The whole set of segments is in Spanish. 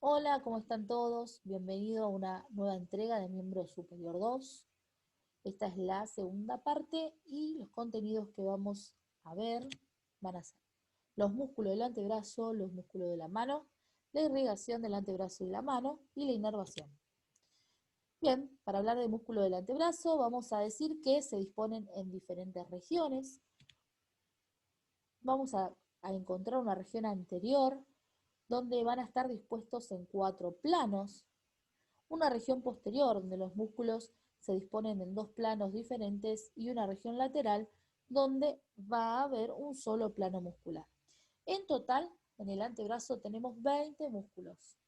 Hola, ¿cómo están todos? Bienvenido a una nueva entrega de Miembro Superior 2. Esta es la segunda parte y los contenidos que vamos a ver van a ser los músculos del antebrazo, los músculos de la mano, la irrigación del antebrazo y la mano y la inervación. Bien, para hablar del músculo del antebrazo vamos a decir que se disponen en diferentes regiones. Vamos a encontrar una región anterior donde van a estar dispuestos en 4 planos, una región posterior donde los músculos se disponen en 2 planos diferentes y una región lateral donde va a haber un solo plano muscular. En total, en el antebrazo tenemos 20 músculos.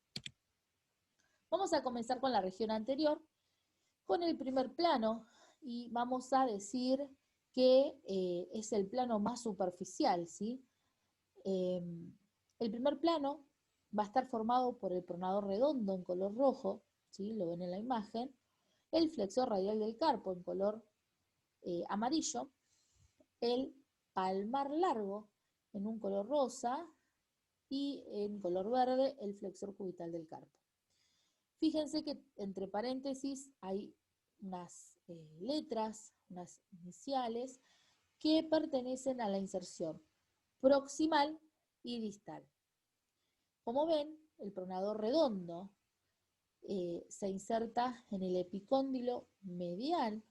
Vamos a comenzar con la región anterior, con el primer plano, y vamos a decir que es el plano más superficial, ¿sí? Eh, el primer plano va a estar formado por el pronador redondo en color rojo, ¿sí? Lo ven en la imagen, el flexor radial del carpo en color amarillo, el palmar largo en un color rosa y en color verde el flexor cubital del carpo. Fíjense que entre paréntesis hay unas letras, unas iniciales que pertenecen a la inserción proximal y distal. Como ven, el pronador redondo se inserta en el epicóndilo medial,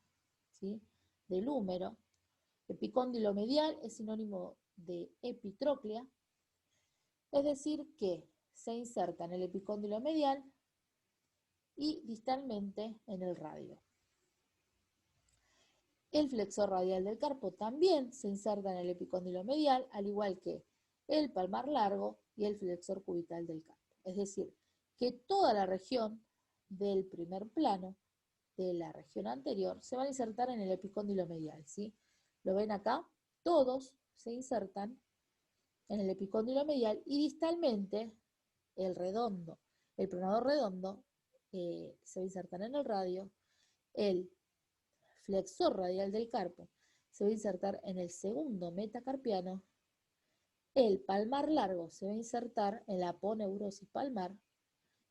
¿sí?, del húmero. Epicóndilo medial es sinónimo de epitróclea, es decir que se inserta en el epicóndilo medial y distalmente en el radio. El flexor radial del carpo también se inserta en el epicóndilo medial, al igual que el palmar largo y el flexor cubital del carpo. Es decir, que toda la región del primer plano de la región anterior se va a insertar en el epicóndilo medial, ¿sí? ¿Lo ven acá? Todos se insertan en el epicóndilo medial y distalmente el redondo, el pronador redondo se va a insertar en el radio, el flexor radial del carpo se va a insertar en el segundo metacarpiano, el palmar largo se va a insertar en la aponeurosis palmar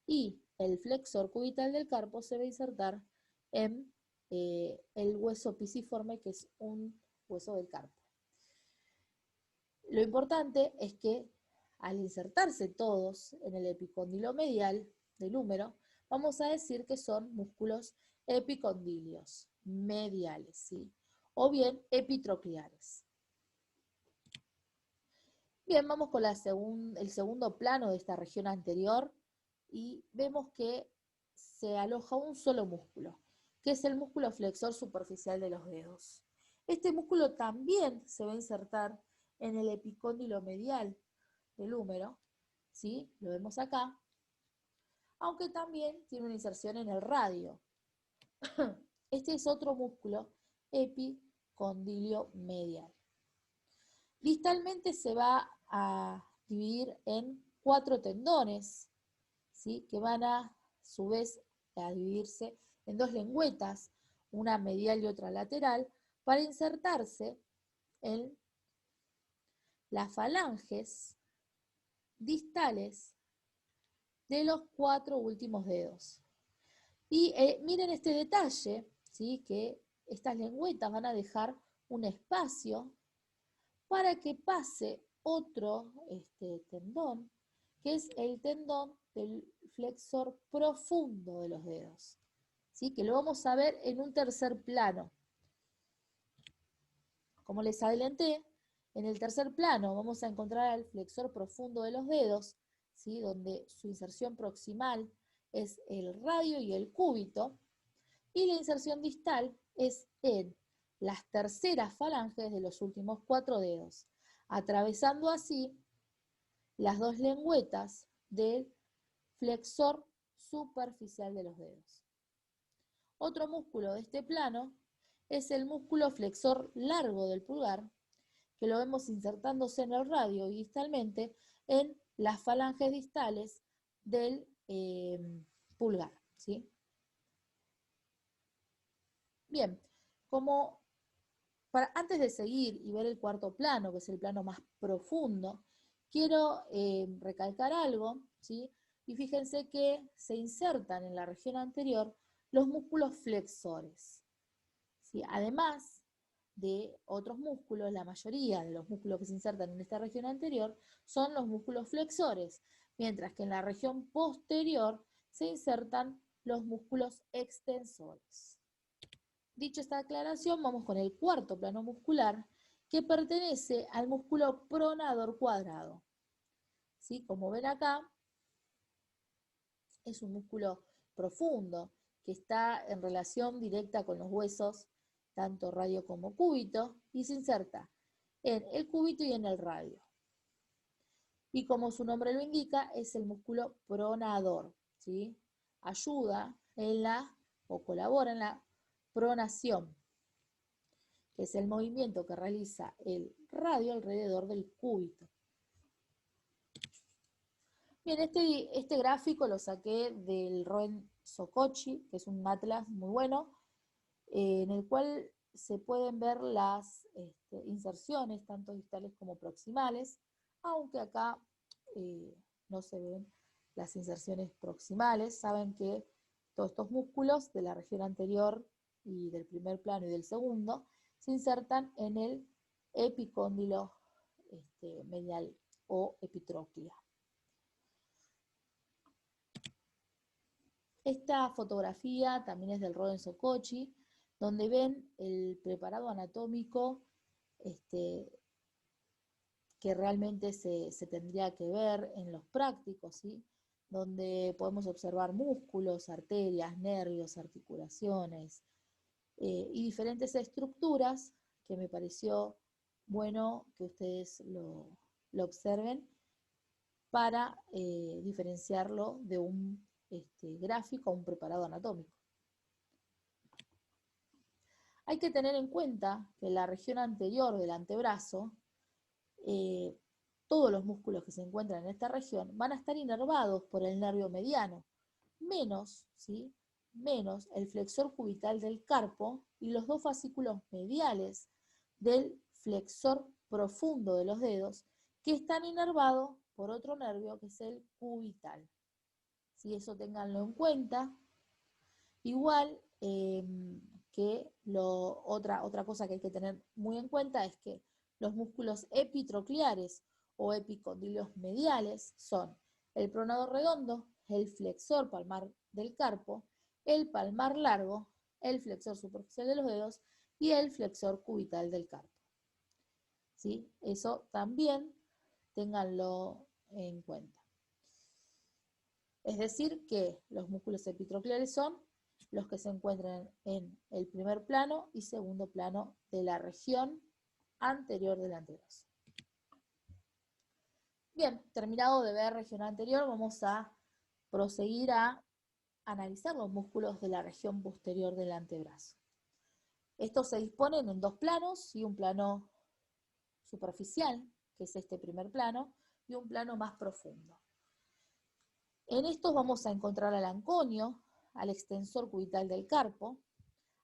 y el flexor cubital del carpo se va a insertar en el hueso pisiforme, que es un hueso del carpo. Lo importante es que al insertarse todos en el epicóndilo medial del húmero, vamos a decir que son músculos epicondilios mediales, ¿sí?, o bien epitrocleares. Bien, vamos con el segundo plano de esta región anterior y vemos que se aloja un solo músculo, que es el músculo flexor superficial de los dedos. Este músculo también se va a insertar en el epicóndilo medial del húmero, ¿sí?, lo vemos acá, aunque también tiene una inserción en el radio. Este es otro músculo epicondilio medial. Distalmente se va a dividir en 4 tendones, ¿sí?, que van a su vez a dividirse en 2 lengüetas, una medial y otra lateral, para insertarse en las falanges distales de los 4 últimos dedos. Y miren este detalle, ¿sí?, que estas lengüetas van a dejar un espacio para que pase otro tendón, que es el tendón del flexor profundo de los dedos, ¿sí?, que lo vamos a ver en un tercer plano. Como les adelanté, en el tercer plano vamos a encontrar al flexor profundo de los dedos, ¿sí?, donde su inserción proximal es el radio y el cúbito, y la inserción distal es en las terceras falanges de los últimos 4 dedos, atravesando así las 2 lengüetas del flexor superficial de los dedos. Otro músculo de este plano es el músculo flexor largo del pulgar, que lo vemos insertándose en el radio y distalmente en las falanges distales del pulgar, ¿sí? Bien, antes de seguir y ver el cuarto plano, que es el plano más profundo, quiero recalcar algo, ¿sí? Y fíjense que se insertan en la región anterior los músculos flexores, ¿sí? Además de otros músculos, la mayoría de los músculos que se insertan en esta región anterior son los músculos flexores, mientras que en la región posterior se insertan los músculos extensores. Dicho esta aclaración, vamos con el cuarto plano muscular, que pertenece al músculo pronador cuadrado. ¿Sí? Como ven acá, es un músculo profundo que está en relación directa con los huesos, tanto radio como cúbito, y se inserta en el cúbito y en el radio. Y como su nombre lo indica, es el músculo pronador, ¿sí? Ayuda en la, o colabora en la pronación, que es el movimiento que realiza el radio alrededor del cúbito. Bien, este gráfico lo saqué del Roen Sokochi, que es un atlas muy bueno, en el cual se pueden ver las inserciones, tanto distales como proximales, aunque acá no se ven las inserciones proximales. Saben que todos estos músculos de la región anterior y del primer plano y del segundo se insertan en el epicóndilo medial o epitróclea. Esta fotografía también es del Roden Sokochi, donde ven el preparado anatómico que realmente se tendría que ver en los prácticos, ¿sí? Donde podemos observar músculos, arterias, nervios, articulaciones y diferentes estructuras que me pareció bueno que ustedes lo observen para diferenciarlo de un gráfico o un preparado anatómico. Hay que tener en cuenta que en la región anterior del antebrazo, todos los músculos que se encuentran en esta región van a estar inervados por el nervio mediano, menos, ¿sí? menos el flexor cubital del carpo y los dos fascículos mediales del flexor profundo de los dedos, que están inervados por otro nervio que es el cubital. ¿Sí? Eso ténganlo en cuenta. Igual que otra cosa que hay que tener muy en cuenta es que los músculos epitrocleares o epicondilios mediales son el pronador redondo, el flexor palmar del carpo, el palmar largo, el flexor superficial de los dedos y el flexor cubital del carpo. ¿Sí? Eso también ténganlo en cuenta. Es decir, que los músculos epitrocleares son los que se encuentran en el primer plano y segundo plano de la región anterior del antebrazo. Bien, terminado de ver región anterior, vamos a proseguir a analizar los músculos de la región posterior del antebrazo. Estos se disponen en dos planos, y un plano superficial, que es este primer plano, y un plano más profundo. En estos vamos a encontrar al anconio, al extensor cubital del carpo,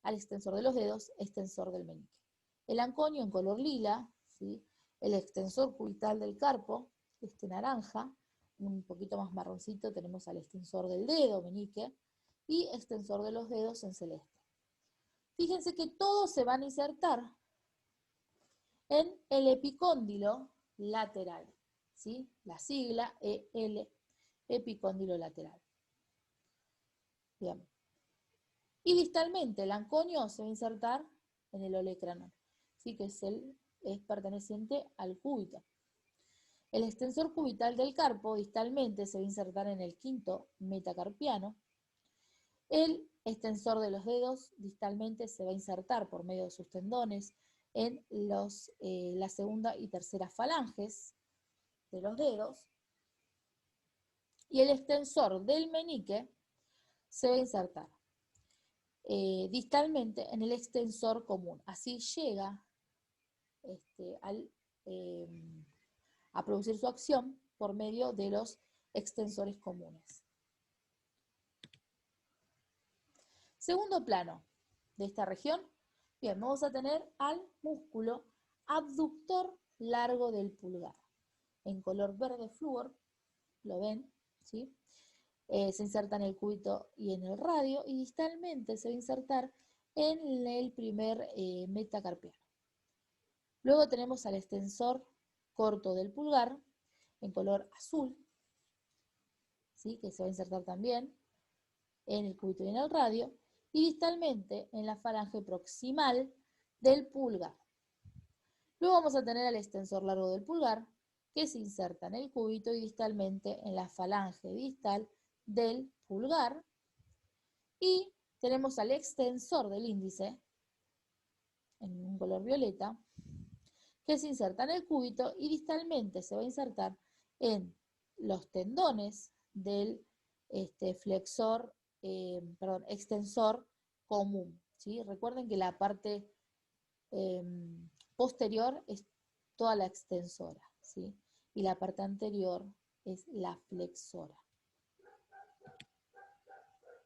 al extensor de los dedos, extensor del meñique. El anconio en color lila, ¿sí? El extensor cubital del carpo, naranja, un poquito más marroncito tenemos al extensor del dedo, meñique, y extensor de los dedos en celeste. Fíjense que todos se van a insertar en el epicóndilo lateral, ¿sí? La sigla EL, epicóndilo lateral. Bien. Y distalmente el anconio se va a insertar en el olecranon, ¿sí? Que es perteneciente al cúbito. El extensor cubital del carpo distalmente se va a insertar en el quinto metacarpiano. El extensor de los dedos distalmente se va a insertar por medio de sus tendones en la segunda y tercera falanges de los dedos. Y el extensor del meñique se va a insertar distalmente en el extensor común. Así llega a producir su acción por medio de los extensores comunes. Segundo plano de esta región, bien, vamos a tener al músculo abductor largo del pulgar, en color verde flúor, lo ven, ¿sí? se inserta en el cúbito y en el radio, y distalmente se va a insertar en el primer metacarpiano. Luego tenemos al extensor corto del pulgar, en color azul, ¿sí? Que se va a insertar también en el cúbito y en el radio, y distalmente en la falange proximal del pulgar. Luego vamos a tener al extensor largo del pulgar, que se inserta en el cúbito y distalmente en la falange distal del pulgar. Y tenemos al extensor del índice, en un color violeta, que se inserta en el cúbito y distalmente se va a insertar en los tendones del extensor común, ¿sí? Recuerden que la parte posterior es toda la extensora, ¿sí? Y la parte anterior es la flexora.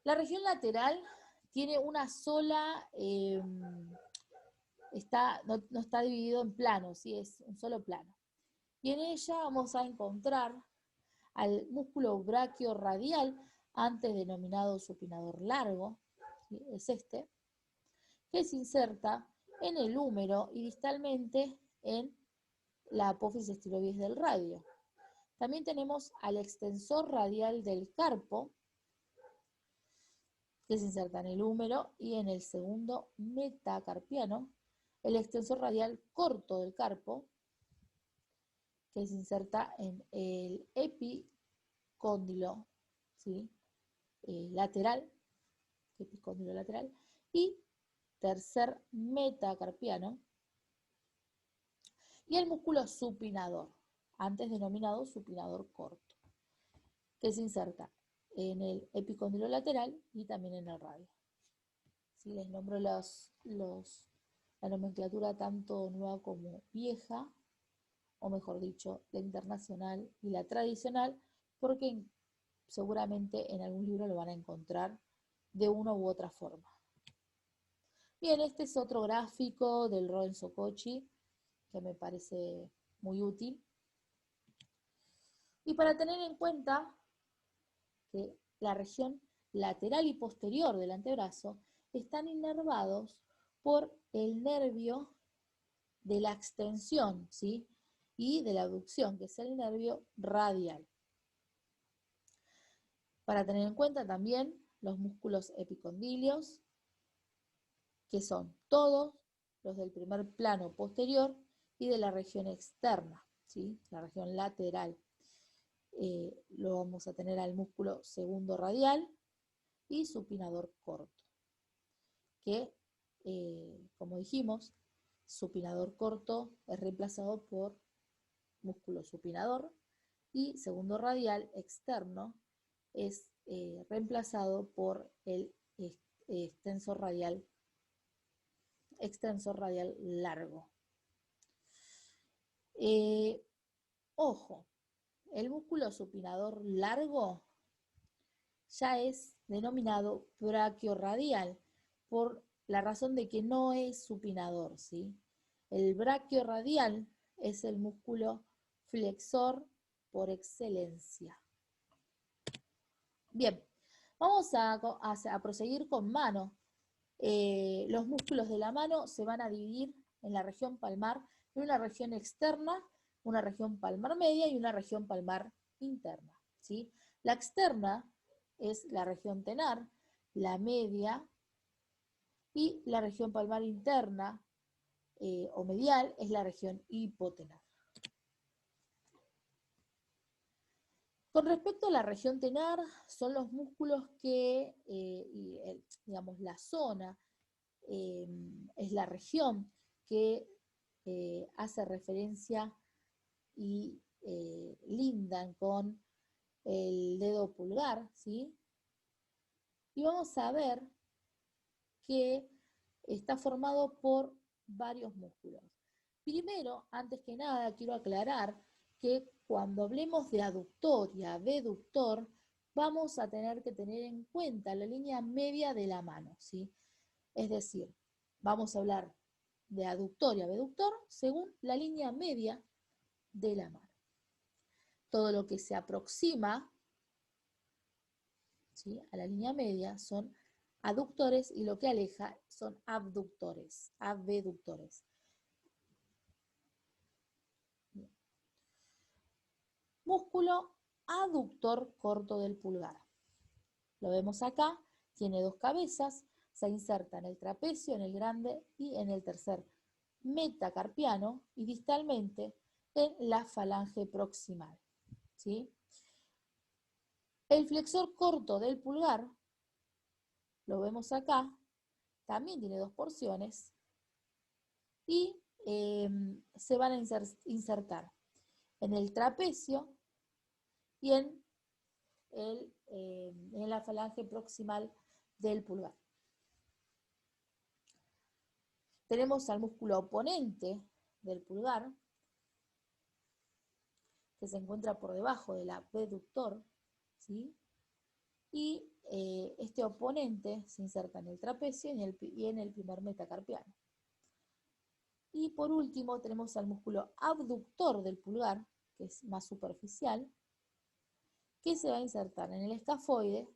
La región lateral tiene una sola, no está dividido en planos, ¿sí? Es un solo plano. Y en ella vamos a encontrar al músculo braquiorradial, antes denominado supinador largo, ¿sí? Es este, que se inserta en el húmero y distalmente en la apófisis estilobies del radio. También tenemos al extensor radial del carpo, que se inserta en el húmero y en el segundo metacarpiano, el extensor radial corto del carpo, que se inserta en el epicóndilo, ¿sí? Lateral, epicóndilo lateral, y tercer metacarpiano, y el músculo supinador, antes denominado supinador corto, que se inserta en el epicóndilo lateral y también en el radio. ¿Sí? Les nombro la nomenclatura tanto nueva como vieja, o mejor dicho, la internacional y la tradicional, porque seguramente en algún libro lo van a encontrar de una u otra forma. Bien, este es otro gráfico del Lorenzo Cocci que me parece muy útil. Y para tener en cuenta que la región lateral y posterior del antebrazo están inervados por el nervio de la extensión, ¿sí? Y de la abducción, que es el nervio radial. Para tener en cuenta también los músculos epicondilios, que son todos los del primer plano posterior y de la región externa, ¿sí? La región lateral. Lo vamos a tener al músculo segundo radial y supinador corto, que, como dijimos, supinador corto es reemplazado por músculo supinador y segundo radial externo es reemplazado por el extensor radial largo. Ojo, el músculo supinador largo ya es denominado braquiorradial por la razón de que no es supinador, ¿sí? El braquiorradial es el músculo flexor por excelencia. Bien, vamos a proseguir con mano. Los músculos de la mano se van a dividir en la región palmar en una región externa, una región palmar media y una región palmar interna, ¿sí? La externa es la región tenar, la media, y la región palmar interna o medial es la región hipotenar. Con respecto a la región tenar, son los músculos que, digamos, la zona es la región que hace referencia y lindan con el dedo pulgar, ¿sí? Y vamos a ver que está formado por varios músculos. Primero, antes que nada, quiero aclarar que cuando hablemos de aductor y abductor, vamos a tener que tener en cuenta la línea media de la mano, ¿sí? Es decir, vamos a hablar de aductor y abductor según la línea media de la mano. Todo lo que se aproxima ¿sí? A la línea media son aductores y lo que aleja son abductores, abductores. Músculo aductor corto del pulgar. Lo vemos acá, tiene dos cabezas, se inserta en el trapecio, en el grande y en el tercer metacarpiano y distalmente en la falange proximal, ¿sí? El flexor corto del pulgar, lo vemos acá, también tiene dos porciones y se van a insertar en el trapecio y en la falange proximal del pulgar. Tenemos al músculo oponente del pulgar, que se encuentra por debajo del abductor, ¿sí? Y este oponente se inserta en el trapecio y en el primer metacarpiano. Y por último tenemos al músculo abductor del pulgar, que es más superficial, que se va a insertar en el escafoide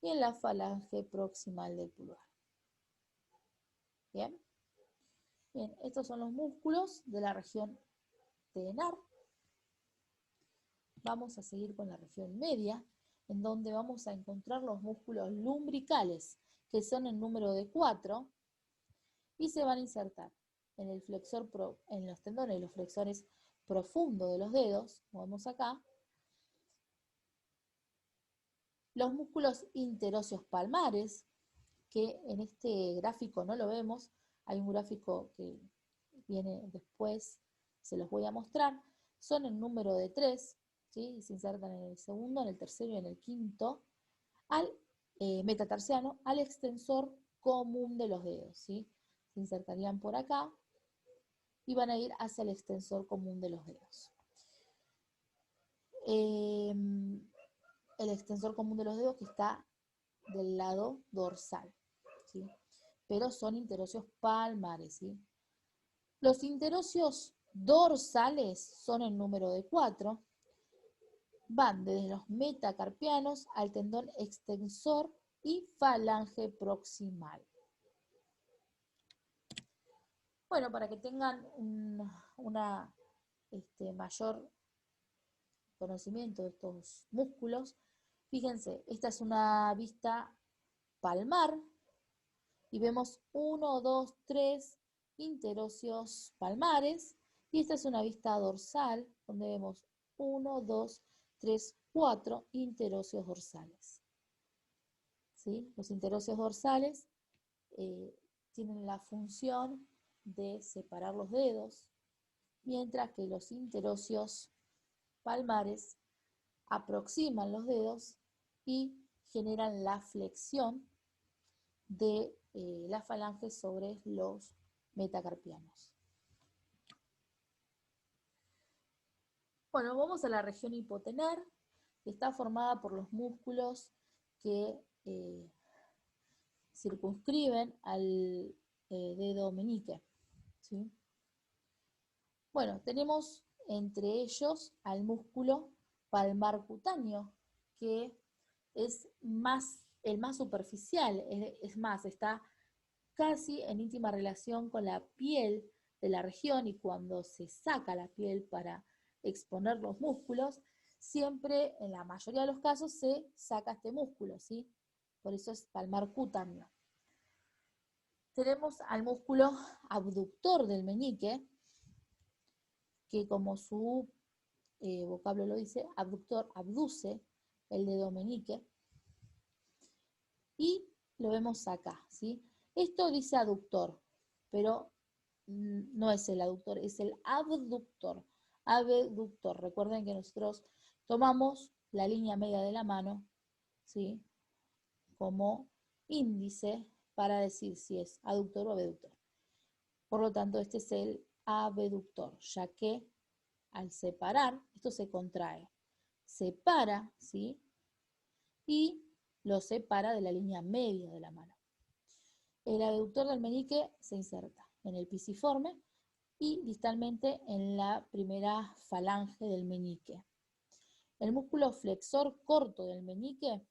y en la falange proximal del pulgar. Bien, bien, estos son los músculos de la región tenar. Vamos a seguir con la región media, en donde vamos a encontrar los músculos lumbricales, que son en número de 4, y se van a insertar en el flexor en los tendones y los flexores profundos de los dedos, como vemos acá, los músculos interóseos palmares, que en este gráfico no lo vemos, hay un gráfico que viene después, se los voy a mostrar, son en número de 3, ¿sí? Y se insertan en el segundo, en el tercero y en el quinto, al metatarsiano, al extensor común de los dedos, ¿sí? Se insertarían por acá y van a ir hacia el extensor común de los dedos. El extensor común de los dedos que está del lado dorsal, ¿sí? Pero son interóseos palmares, ¿sí? Los interóseos dorsales son en número de 4, van desde los metacarpianos al tendón extensor y falange proximal. Bueno, para que tengan una mayor conocimiento de estos músculos, fíjense, esta es una vista palmar y vemos 1, 2, 3 interóseos palmares, y esta es una vista dorsal donde vemos 1, 2, 3, 4 interóseos dorsales. ¿Sí? Los interóseos dorsales tienen la función de separar los dedos, mientras que los interóseos palmares aproximan los dedos y generan la flexión de la falange sobre los metacarpianos. Bueno, vamos a la región hipotenar, que está formada por los músculos que circunscriben al dedo meñique, ¿sí? Bueno, tenemos entre ellos al músculo palmar cutáneo, que es el más superficial, es más, está casi en íntima relación con la piel de la región, y cuando se saca la piel para exponer los músculos, siempre, en la mayoría de los casos, se saca este músculo, ¿sí? Por eso es palmar cutáneo. Tenemos al músculo abductor del meñique, que como su vocablo lo dice, abductor, abduce el dedo meñique, y lo vemos acá, ¿sí? Esto dice aductor, pero no es el aductor, es el abductor. Abductor. Recuerden que nosotros tomamos la línea media de la mano, ¿sí?, como índice para decir si es aductor o abductor. Por lo tanto, este es el abductor, ya que al separar, esto se contrae, separa, ¿sí?, y lo separa de la línea media de la mano. El abductor del meñique se inserta en el pisiforme y distalmente en la primera falange del meñique. El músculo flexor corto del meñique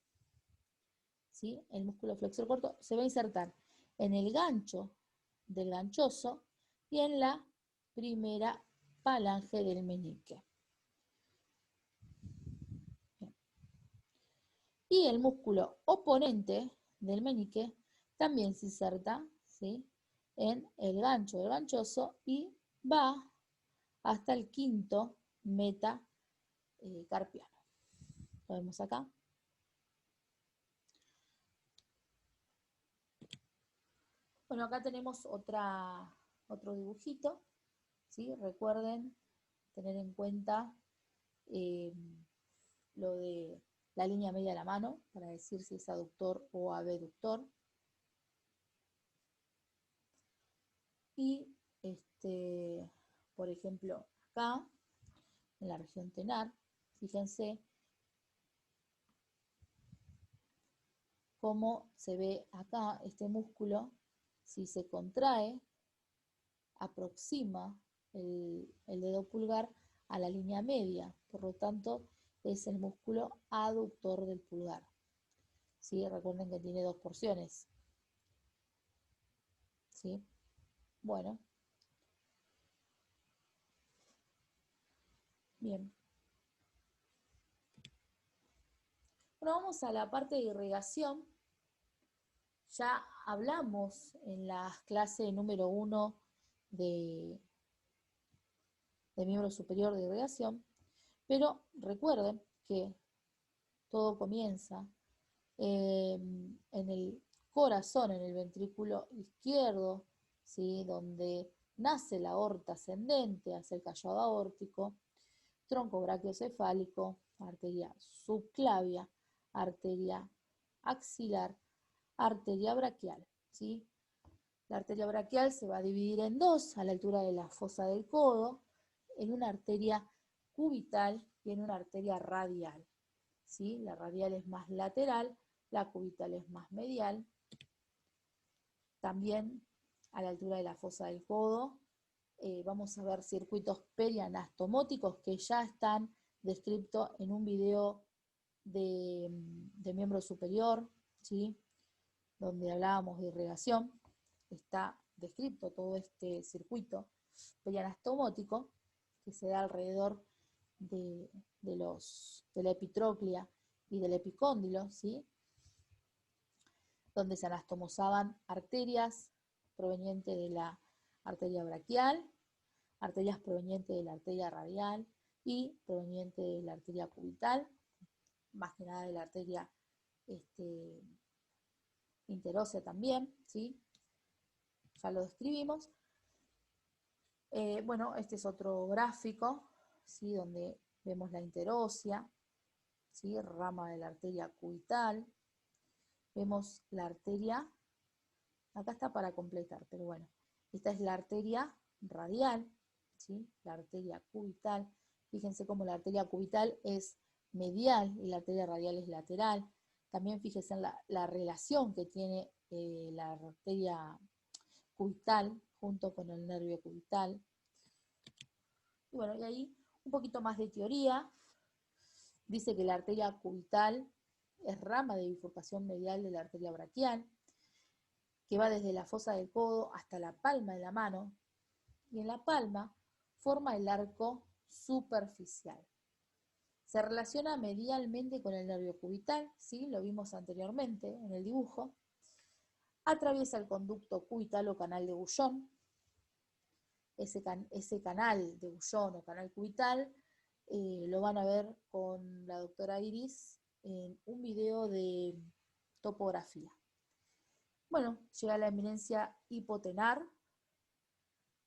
¿sí? El músculo flexor corto se va a insertar en el gancho del ganchoso y en la primera falange del meñique. Bien. Y el músculo oponente del meñique también se inserta, ¿sí?, en el gancho del ganchoso y va hasta el quinto metacarpiano. Lo vemos acá. Bueno, acá tenemos otro dibujito, ¿sí? Recuerden tener en cuenta lo de la línea media de la mano para decir si es aductor o abductor. Y por ejemplo, acá en la región tenar, fíjense cómo se ve acá este músculo. Si se contrae, aproxima el dedo pulgar a la línea media, por lo tanto es el músculo aductor del pulgar. ¿Sí? Recuerden que tiene dos porciones. ¿Sí? Bueno. Bien. Bueno, vamos a la parte de irrigación. Ya hablamos en la clase número 1 de miembro superior de irrigación, pero recuerden que todo comienza en el corazón, en el ventrículo izquierdo, ¿sí?, donde nace la aorta ascendente hacia el callado aórtico, tronco brachiocefálico, arteria subclavia, arteria axilar, arteria braquial, ¿sí? La arteria braquial se va a dividir en dos a la altura de la fosa del codo, en una arteria cubital y en una arteria radial, ¿sí? La radial es más lateral, la cubital es más medial. También a la altura de la fosa del codo vamos a ver circuitos perianastomóticos que ya están descritos en un video de miembro superior, ¿sí?, donde hablábamos de irrigación. Está descrito todo este circuito perianastomótico que se da alrededor de la epitróclea y del epicóndilo, ¿sí?, donde se anastomosaban arterias provenientes de la arteria braquial, arterias provenientes de la arteria radial y provenientes de la arteria cubital, más que nada de la arteria interósea también, ¿sí? Ya lo describimos. Bueno, este es otro gráfico, ¿sí?, donde vemos la interósea, ¿sí?, rama de la arteria cubital. Vemos la arteria, acá está para completar, pero bueno, esta es la arteria radial, ¿sí?, la arteria cubital. Fíjense cómo la arteria cubital es medial y la arteria radial es lateral. También fíjense en la relación que tiene la arteria cubital junto con el nervio cubital. Y bueno, y ahí un poquito más de teoría. Dice que la arteria cubital es rama de bifurcación medial de la arteria braquial, que va desde la fosa del codo hasta la palma de la mano, y en la palma forma el arco superficial. Se relaciona medialmente con el nervio cubital, ¿sí?, lo vimos anteriormente en el dibujo. Atraviesa el conducto cubital o canal de Bouchon. Ese canal de Bouchon o canal cubital lo van a ver con la doctora Iris en un video de topografía. Bueno, llega a la eminencia hipotenar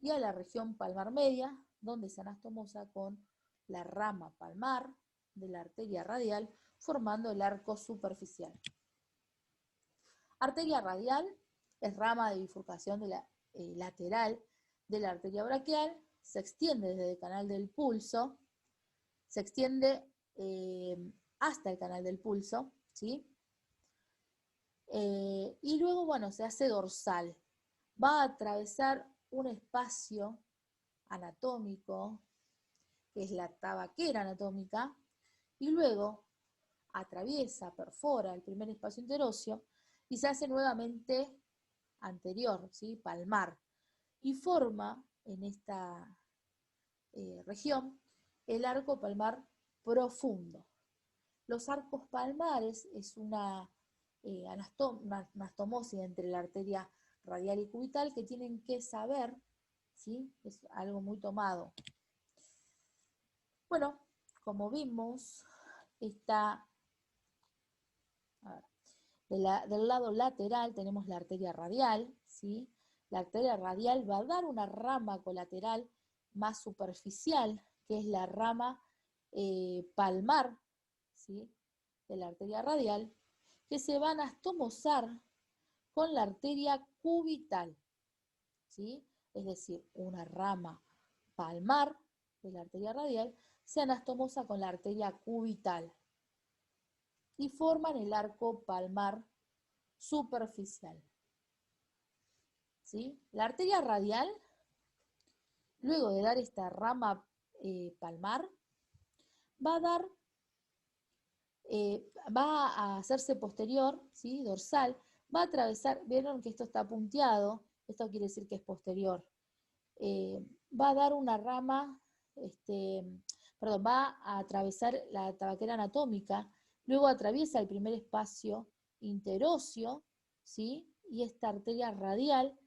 y a la región palmar media, donde se anastomosa con la rama palmar de la arteria radial, formando el arco superficial. Arteria radial es rama de bifurcación de la lateral de la arteria braquial, se extiende desde el canal del pulso, se extiende hasta el canal del pulso, ¿sí? Y luego, bueno, se hace dorsal. Va a atravesar un espacio anatómico, que es la tabaquera anatómica, y luego atraviesa, perfora el primer espacio interóseo y se hace nuevamente anterior, ¿sí? Palmar, y forma en esta región el arco palmar profundo. Los arcos palmares es una anastomosis entre la arteria radial y cubital que tienen que saber, ¿sí? Es algo muy tomado. Bueno, como vimos, está del lado lateral tenemos la arteria radial, ¿sí? La arteria radial va a dar una rama colateral más superficial, que es la rama palmar, ¿sí? De la arteria radial, que se va a anastomosar con la arteria cubital, ¿sí? Es decir, una rama palmar de la arteria radial se anastomosa con la arteria cubital y forman el arco palmar superficial, ¿sí? La arteria radial, luego de dar esta rama palmar, va a dar, va a hacerse posterior, ¿sí? Dorsal, va a atravesar, vieron que esto está punteado, esto quiere decir que es posterior, va a dar una rama, va a atravesar la tabaquera anatómica, luego atraviesa el primer espacio interóseo, ¿sí? Y esta arteria radial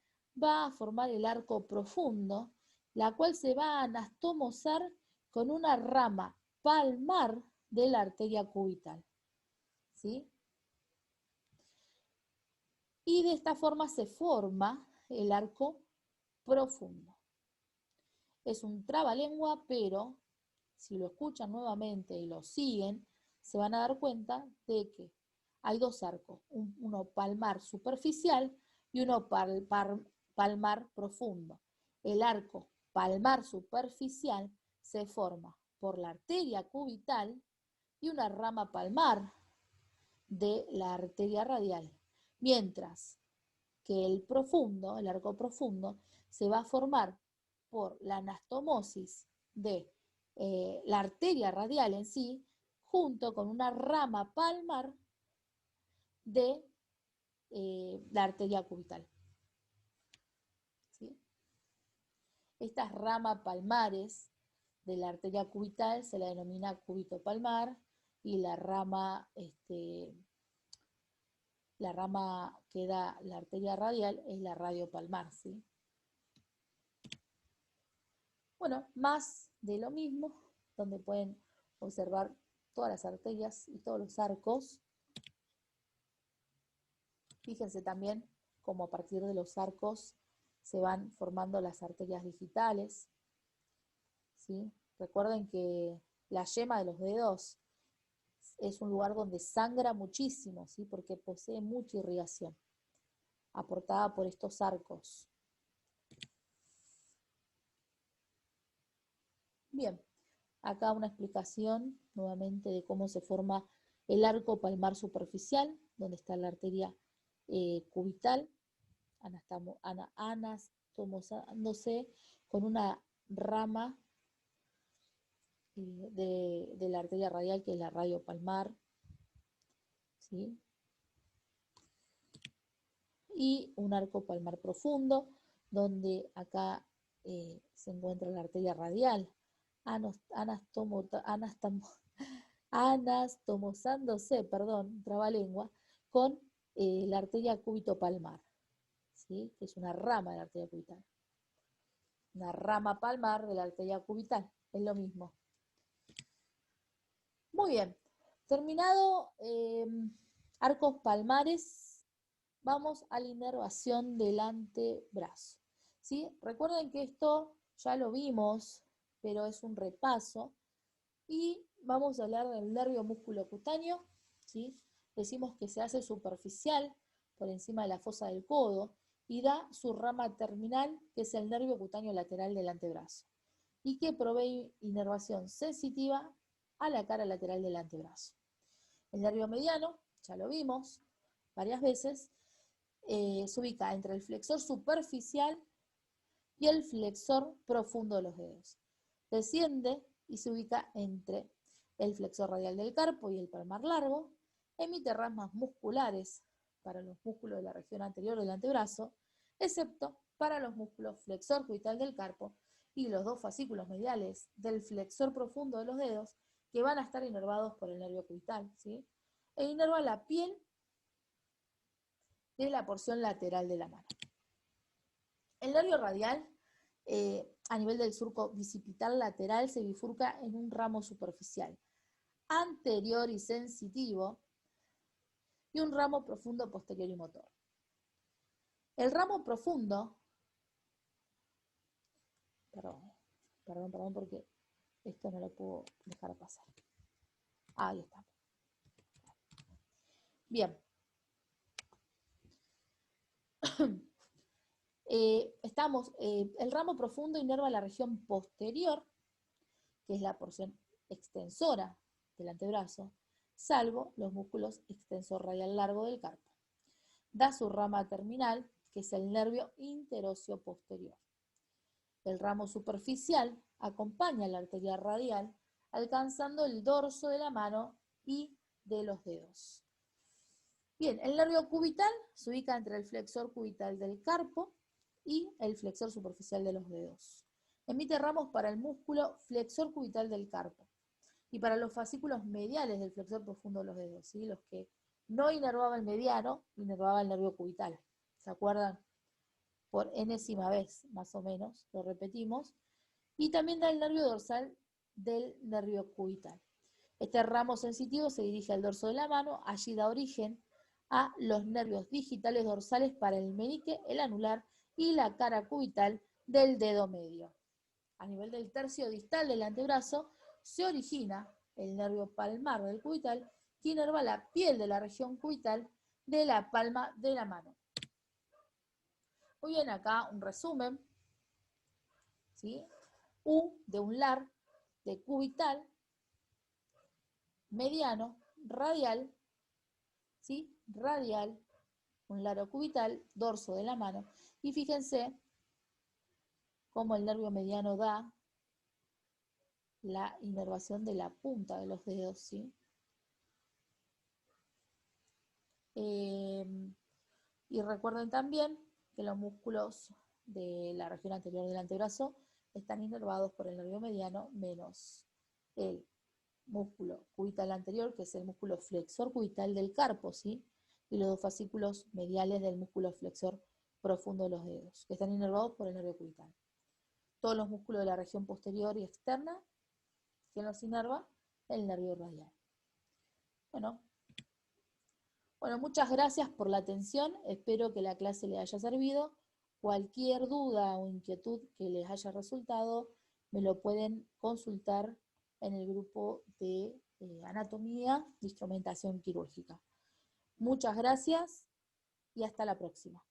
va a formar el arco profundo, la cual se va a anastomosar con una rama palmar de la arteria cubital, ¿sí? Y de esta forma se forma el arco profundo. Es un trabalengua, pero si lo escuchan nuevamente y lo siguen, se van a dar cuenta de que hay dos arcos, uno palmar superficial y uno palmar profundo. El arco palmar superficial se forma por la arteria cubital y una rama palmar de la arteria radial, mientras que el profundo, el arco profundo, se va a formar por la anastomosis de la arteria radial en sí, junto con una rama palmar de la arteria cubital, ¿sí? Estas ramas palmares de la arteria cubital se la denomina cúbito palmar y la rama que da la arteria radial es la radiopalmar, ¿sí? Bueno, más de lo mismo, donde pueden observar todas las arterias y todos los arcos. Fíjense también cómo a partir de los arcos se van formando las arterias digitales, ¿sí? Recuerden que la yema de los dedos es un lugar donde sangra muchísimo, ¿sí? Porque posee mucha irrigación, aportada por estos arcos. Bien, acá una explicación nuevamente de cómo se forma el arco palmar superficial, donde está la arteria cubital, anastomosándose con una rama de la arteria radial, que es la radiopalmar, ¿sí? Y un arco palmar profundo, donde acá se encuentra la arteria radial, anastomosándose, trabalengua, con la arteria cúbito-palmar, ¿sí? Que es una rama de la arteria cubital. Una rama palmar de la arteria cubital, es lo mismo. Muy bien, terminado arcos palmares, vamos a la inervación del antebrazo, ¿sí? Recuerden que esto ya lo vimos, pero es un repaso, y vamos a hablar del nervio músculo cutáneo, ¿sí? Decimos que se hace superficial por encima de la fosa del codo y da su rama terminal, que es el nervio cutáneo lateral del antebrazo, y que provee inervación sensitiva a la cara lateral del antebrazo. El nervio mediano, ya lo vimos varias veces, se ubica entre el flexor superficial y el flexor profundo de los dedos. Desciende y se ubica entre el flexor radial del carpo y el palmar largo, emite ramas musculares para los músculos de la región anterior del antebrazo, excepto para los músculos flexor cubital del carpo y los dos fascículos mediales del flexor profundo de los dedos, que van a estar inervados por el nervio cubital, ¿sí? E inerva la piel de la porción lateral de la mano. El nervio radial, a nivel del surco bicipital lateral, se bifurca en un ramo superficial, anterior y sensitivo, y un ramo profundo posterior y motor. El ramo profundo, perdón, porque esto no lo puedo dejar pasar. Ahí está. Bien. El ramo profundo inerva la región posterior, que es la porción extensora del antebrazo, salvo los músculos extensor radial largo del carpo. Da su rama terminal, que es el nervio interóseo posterior. El ramo superficial acompaña la arteria radial, alcanzando el dorso de la mano y de los dedos. Bien, el nervio cubital se ubica entre el flexor cubital del carpo y el flexor superficial de los dedos. Emite ramos para el músculo flexor cubital del carpo y para los fascículos mediales del flexor profundo de los dedos, ¿sí? Los que no inervaba el mediano, inervaba el nervio cubital. ¿Se acuerdan? Por enésima vez, más o menos, lo repetimos. Y también da el nervio dorsal del nervio cubital. Este ramo sensitivo se dirige al dorso de la mano, allí da origen a los nervios digitales dorsales para el menique, el anular y la cara cubital del dedo medio. A nivel del tercio distal del antebrazo se origina el nervio palmar del cubital, que inerva la piel de la región cubital de la palma de la mano. Muy bien, acá un resumen, ¿sí? U de un lar, de cubital, mediano, radial, ¿sí? Radial, un laro cubital, dorso de la mano. Y fíjense cómo el nervio mediano da la inervación de la punta de los dedos, ¿sí? Y recuerden también que los músculos de la región anterior del antebrazo están inervados por el nervio mediano menos el músculo cubital anterior, que es el músculo flexor cubital del carpo, ¿sí? Y los dos fascículos mediales del músculo flexor profundo de los dedos, que están inervados por el nervio cubital. Todos los músculos de la región posterior y externa, que los inerva el nervio radial. Bueno, muchas gracias por la atención, espero que la clase les haya servido. Cualquier duda o inquietud que les haya resultado, me lo pueden consultar en el grupo de anatomía e instrumentación quirúrgica. Muchas gracias y hasta la próxima.